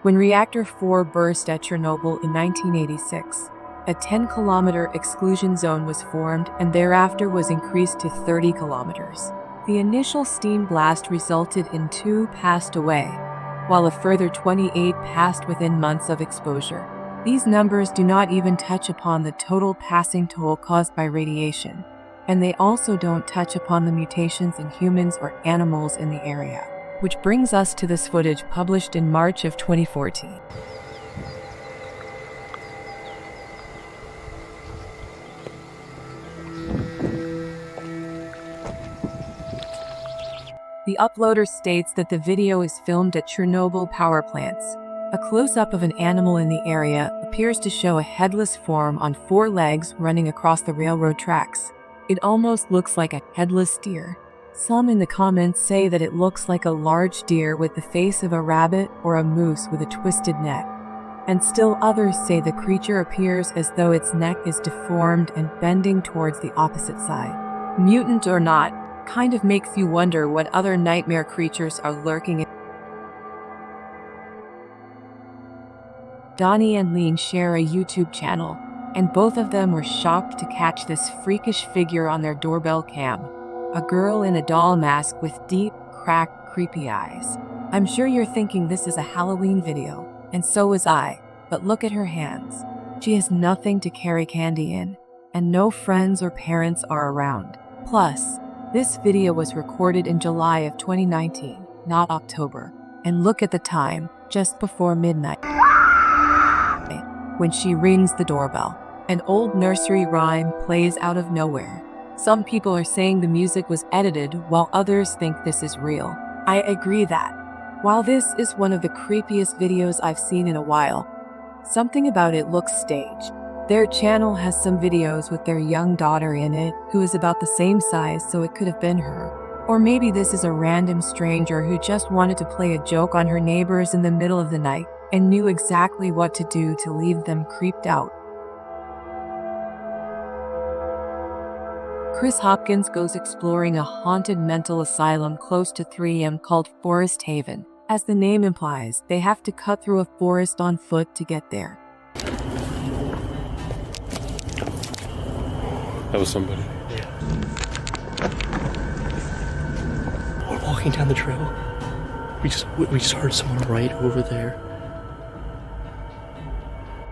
When Reactor 4 burst at Chernobyl in 1986, a 10-kilometer exclusion zone was formed and thereafter was increased to 30 kilometers. The initial steam blast resulted in 2 passed away, while a further 28 passed within months of exposure. These numbers do not even touch upon the total passing toll caused by radiation, and they also don't touch upon the mutations in humans or animals in the area. Which brings us to this footage published in March of 2014. The uploader states that the video is filmed at Chernobyl power plants. A close-up of an animal in the area appears to show a headless form on 4 legs running across the railroad tracks. It almost looks like a headless deer. Some in the comments say that it looks like a large deer with the face of a rabbit or a moose with a twisted neck. And still others say the creature appears as though its neck is deformed and bending towards the opposite side. Mutant or not, kind of makes you wonder what other nightmare creatures are lurking in. Donnie and Lean share a YouTube channel, and both of them were shocked to catch this freakish figure on their doorbell cam. A girl in a doll mask with deep, cracked, creepy eyes. I'm sure you're thinking this is a Halloween video, and so was I, but look at her hands. She has nothing to carry candy in, and no friends or parents are around. Plus, this video was recorded in July of 2019, not October. And look at the time, just before midnight, when she rings the doorbell. An old nursery rhyme plays out of nowhere. Some people are saying the music was edited, while others think this is real. I agree that, while this is one of the creepiest videos I've seen in a while, something about it looks staged. Their channel has some videos with their young daughter in it, who is about the same size, so it could have been her. Or maybe this is a random stranger who just wanted to play a joke on her neighbors in the middle of the night, and knew exactly what to do to leave them creeped out. Chris Hopkins goes exploring a haunted mental asylum close to 3M called Forest Haven. As the name implies, they have to cut through a forest on foot to get there. That was somebody. Yeah. We're walking down the trail. We just heard someone right over there.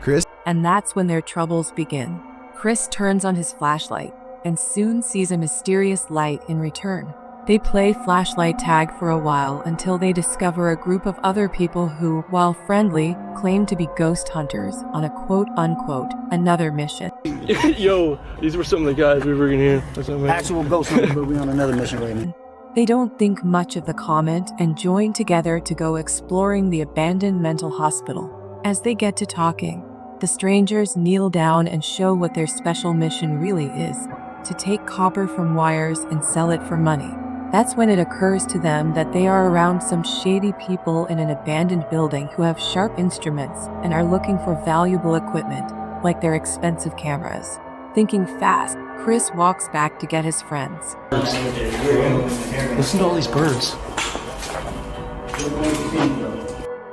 Chris? And that's when their troubles begin. Chris turns on his flashlight and soon sees a mysterious light in return. They play flashlight tag for a while until they discover a group of other people who, while friendly, claim to be ghost hunters on a quote-unquote another mission. Yo, these were some of the guys we were in here. Actual ghost hunters, but we're on another mission right now. They don't think much of the comment and join together to go exploring the abandoned mental hospital. As they get to talking, the strangers kneel down and show what their special mission really is: to take copper from wires and sell it for money. That's when it occurs to them that they are around some shady people in an abandoned building who have sharp instruments and are looking for valuable equipment, like their expensive cameras. Thinking fast, Chris walks back to get his friends. Listen to all these birds.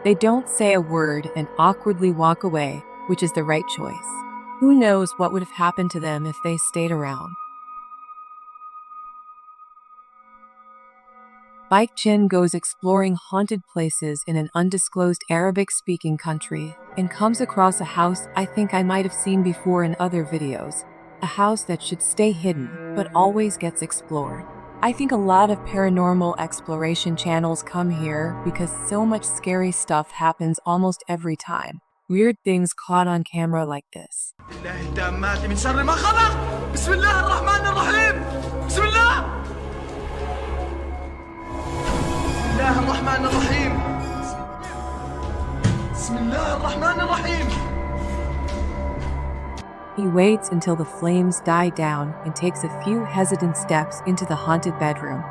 They don't say a word and awkwardly walk away, which is the right choice. Who knows what would have happened to them if they stayed around. Bike Chin goes exploring haunted places in an undisclosed Arabic-speaking country and comes across a house I think I might have seen before in other videos. A house that should stay hidden, but always gets explored. I think a lot of paranormal exploration channels come here because so much scary stuff happens almost every time. Weird things caught on camera like this. He waits until the flames die down and takes a few hesitant steps into the haunted bedroom.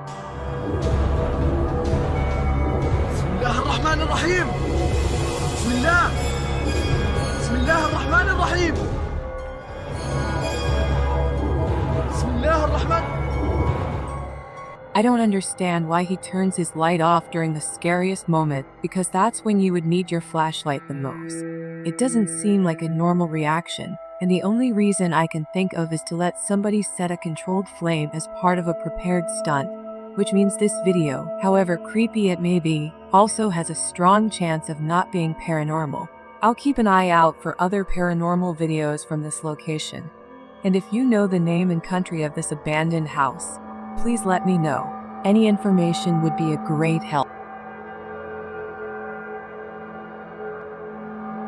I don't understand why he turns his light off during the scariest moment, because that's when you would need your flashlight the most. It doesn't seem like a normal reaction, and the only reason I can think of is to let somebody set a controlled flame as part of a prepared stunt, which means this video, however creepy it may be, also has a strong chance of not being paranormal. I'll keep an eye out for other paranormal videos from this location. And if you know the name and country of this abandoned house, please let me know. Any information would be a great help.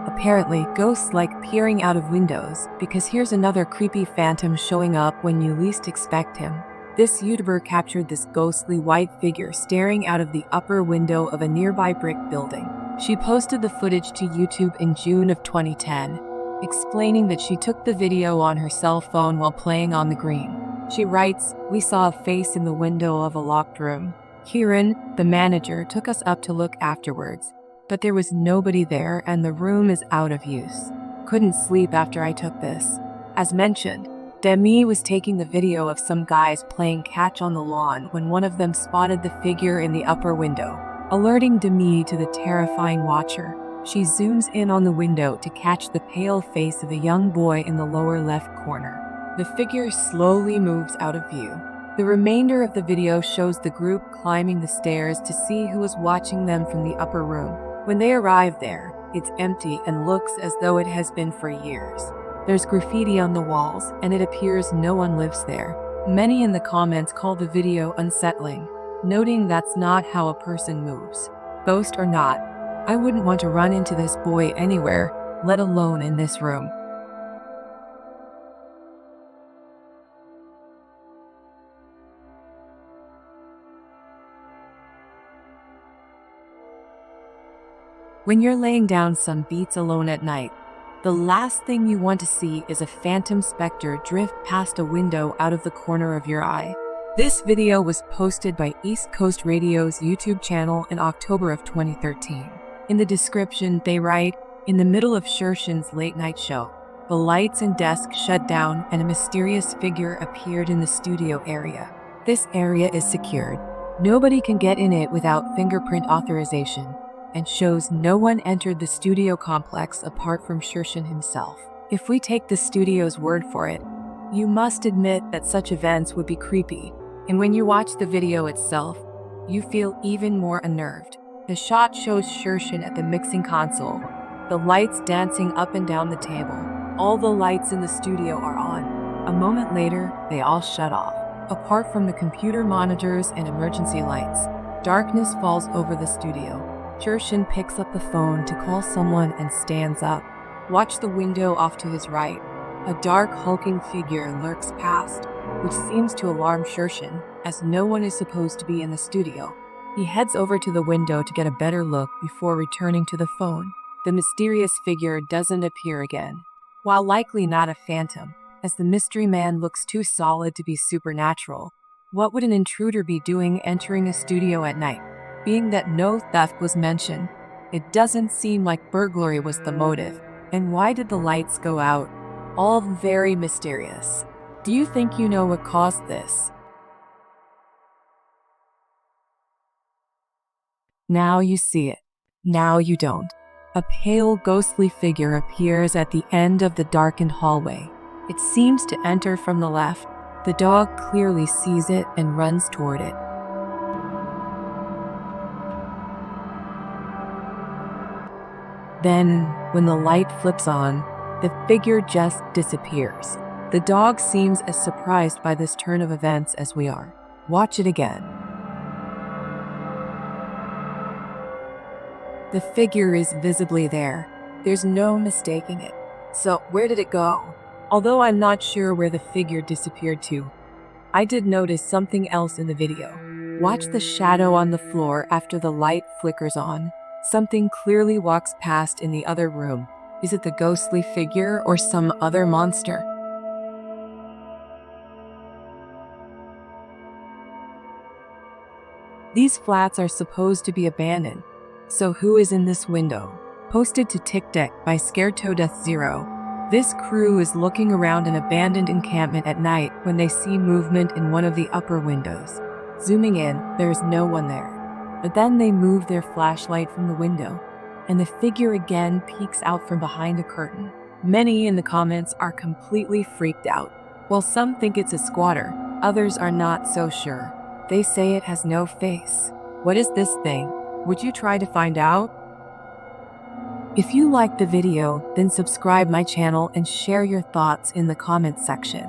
Apparently, ghosts like peering out of windows, because here's another creepy phantom showing up when you least expect him. This YouTuber captured this ghostly white figure staring out of the upper window of a nearby brick building. She posted the footage to YouTube in June of 2010, explaining that she took the video on her cell phone while playing on the green. She writes, "We saw a face in the window of a locked room. Kieran, the manager, took us up to look afterwards, but there was nobody there and the room is out of use. Couldn't sleep after I took this." As mentioned, Demi was taking the video of some guys playing catch on the lawn when one of them spotted the figure in the upper window, alerting Demi to the terrifying watcher. She zooms in on the window to catch the pale face of a young boy in the lower left corner. The figure slowly moves out of view. The remainder of the video shows the group climbing the stairs to see who was watching them from the upper room. When they arrive there, it's empty and looks as though it has been for years. There's graffiti on the walls, and it appears no one lives there. Many in the comments call the video unsettling, noting that's not how a person moves. Ghost or not, I wouldn't want to run into this boy anywhere, let alone in this room. When you're laying down some beats alone at night, the last thing you want to see is a phantom specter drift past a window out of the corner of your eye. This video was posted by East Coast Radio's YouTube channel in October of 2013. In the description, they write, "In the middle of Shershin's late night show, the lights and desk shut down and a mysterious figure appeared in the studio area. This area is secured. Nobody can get in it without fingerprint authorization, and shows no one entered the studio complex apart from Shershin himself. If we take the studio's word for it, you must admit that such events would be creepy. And when you watch the video itself, you feel even more unnerved. The shot shows Shershin at the mixing console, the lights dancing up and down the table. All the lights in the studio are on. A moment later, they all shut off. Apart from the computer monitors and emergency lights, darkness falls over the studio. Shershin picks up the phone to call someone and stands up. Watch the window off to his right. A dark, hulking figure lurks past, which seems to alarm Shershin, as no one is supposed to be in the studio. He heads over to the window to get a better look before returning to the phone. The mysterious figure doesn't appear again. While likely not a phantom, as the mystery man looks too solid to be supernatural, what would an intruder be doing entering a studio at night? Being that no theft was mentioned, it doesn't seem like burglary was the motive. And why did the lights go out? All very mysterious. Do you think you know what caused this? Now you see it. Now you don't. A pale, ghostly figure appears at the end of the darkened hallway. It seems to enter from the left. The dog clearly sees it and runs toward it. Then, when the light flips on, the figure just disappears. The dog seems as surprised by this turn of events as we are. Watch it again. The figure is visibly there. There's no mistaking it. So, where did it go? Although I'm not sure where the figure disappeared to, I did notice something else in the video. Watch the shadow on the floor after the light flickers on. Something clearly walks past in the other room. Is it the ghostly figure or some other monster? These flats are supposed to be abandoned. So who is in this window? Posted to TikTok by ScaredToDeath0. This crew is looking around an abandoned encampment at night when they see movement in one of the upper windows. Zooming in, there is no one there. But then they move their flashlight from the window, and the figure again peeks out from behind a curtain. Many in the comments are completely freaked out. While some think it's a squatter, others are not so sure. They say it has no face. What is this thing? Would you try to find out? If you liked the video, then subscribe my channel and share your thoughts in the comments section.